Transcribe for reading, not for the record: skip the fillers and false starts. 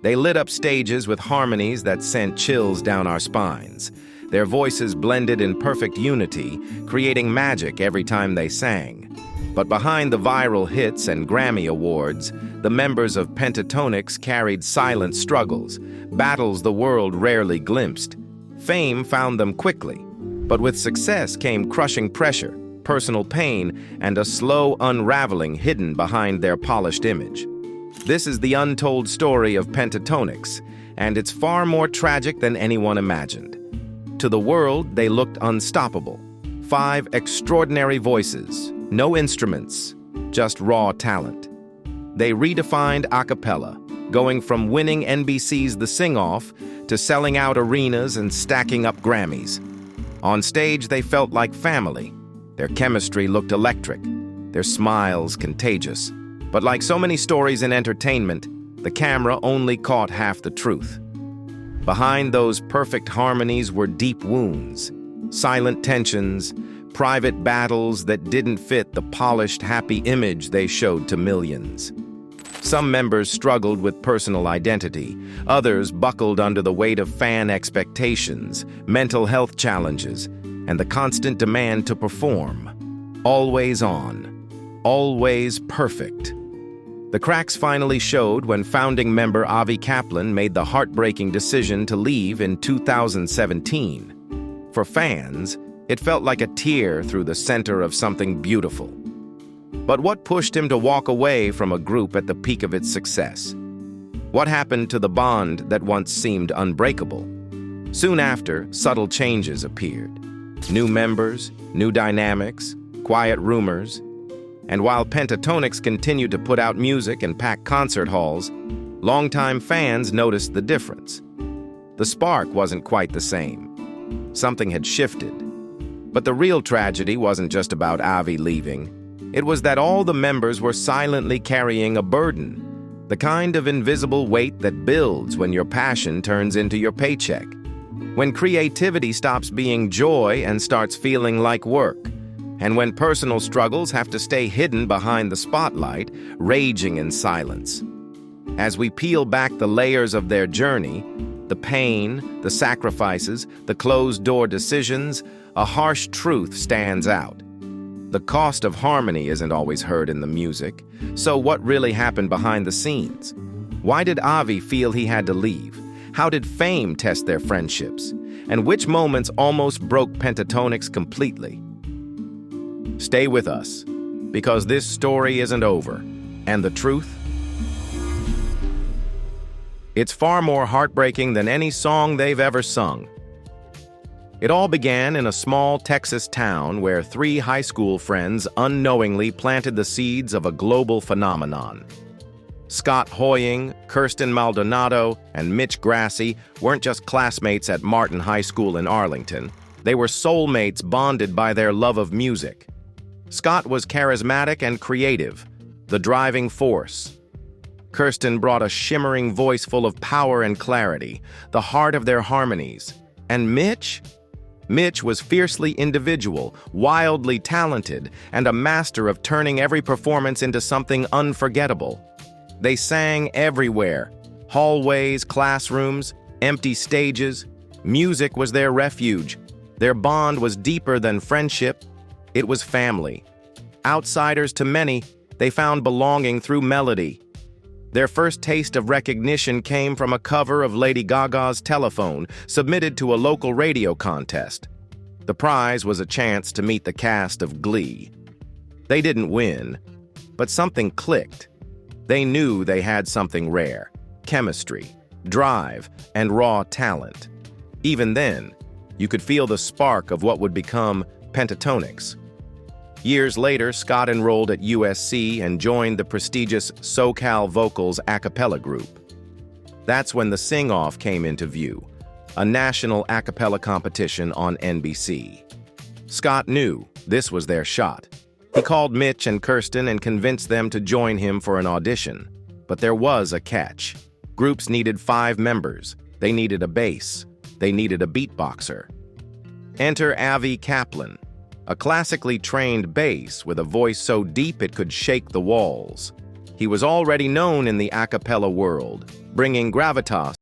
They lit up stages with harmonies that sent chills down our spines. Their voices blended in perfect unity, creating magic every time they sang. But behind the viral hits and Grammy awards, the members of Pentatonix carried silent struggles, battles the world rarely glimpsed. Fame found them quickly, but with success came crushing pressure, personal pain, and a slow unraveling hidden behind their polished image. This is the untold story of Pentatonix, and it's far more tragic than anyone imagined. To the world, they looked unstoppable. 5 extraordinary voices, no instruments, just raw talent. They redefined a cappella, going from winning NBC's The Sing-Off to selling out arenas and stacking up Grammys. On stage, they felt like family. Their chemistry looked electric, their smiles contagious. But like so many stories in entertainment, the camera only caught half the truth. Behind those perfect harmonies were deep wounds, silent tensions, private battles that didn't fit the polished, happy image they showed to millions. Some members struggled with personal identity. Others buckled under the weight of fan expectations, mental health challenges, and the constant demand to perform. Always on. Always perfect. The cracks finally showed when founding member Avi Kaplan made the heartbreaking decision to leave in 2017. For fans, it felt like a tear through the center of something beautiful. But what pushed him to walk away from a group at the peak of its success? What happened to the bond that once seemed unbreakable? Soon after, subtle changes appeared. New members, new dynamics, quiet rumors. And while Pentatonix continued to put out music and pack concert halls, longtime fans noticed the difference. The spark wasn't quite the same. Something had shifted. But the real tragedy wasn't just about Avi leaving. It was that all the members were silently carrying a burden, the kind of invisible weight that builds when your passion turns into your paycheck. When creativity stops being joy and starts feeling like work. And when personal struggles have to stay hidden behind the spotlight, raging in silence. As we peel back the layers of their journey, the pain, the sacrifices, the closed-door decisions, a harsh truth stands out. The cost of harmony isn't always heard in the music. So what really happened behind the scenes? Why did Avi feel he had to leave? How did fame test their friendships? And which moments almost broke Pentatonix completely? Stay with us, because this story isn't over. And the truth? It's far more heartbreaking than any song they've ever sung. It all began in a small Texas town where 3 high school friends unknowingly planted the seeds of a global phenomenon. Scott Hoying, Kirsten Maldonado, and Mitch Grassi weren't just classmates at Martin High School in Arlington. They were soulmates bonded by their love of music. Scott was charismatic and creative, the driving force. Kirsten brought a shimmering voice full of power and clarity, the heart of their harmonies. And Mitch? Mitch was fiercely individual, wildly talented, and a master of turning every performance into something unforgettable. They sang everywhere, hallways, classrooms, empty stages. Music was their refuge. Their bond was deeper than friendship. It was family. Outsiders to many, they found belonging through melody. Their first taste of recognition came from a cover of Lady Gaga's Telephone, submitted to a local radio contest. The prize was a chance to meet the cast of Glee. They didn't win, but something clicked. They knew they had something rare: chemistry, drive, and raw talent. Even then, you could feel the spark of what would become Pentatonix. Years later, Scott enrolled at USC and joined the prestigious SoCal Vocals a cappella group. That's when the Sing-Off came into view, a national a cappella competition on NBC. Scott knew this was their shot. He called Mitch and Kirsten and convinced them to join him for an audition. But there was a catch. Groups needed 5 members. They needed a bass. They needed a beatboxer. Enter Avi Kaplan, a classically trained bass with a voice so deep it could shake the walls. He was already known in the a cappella world, bringing gravitas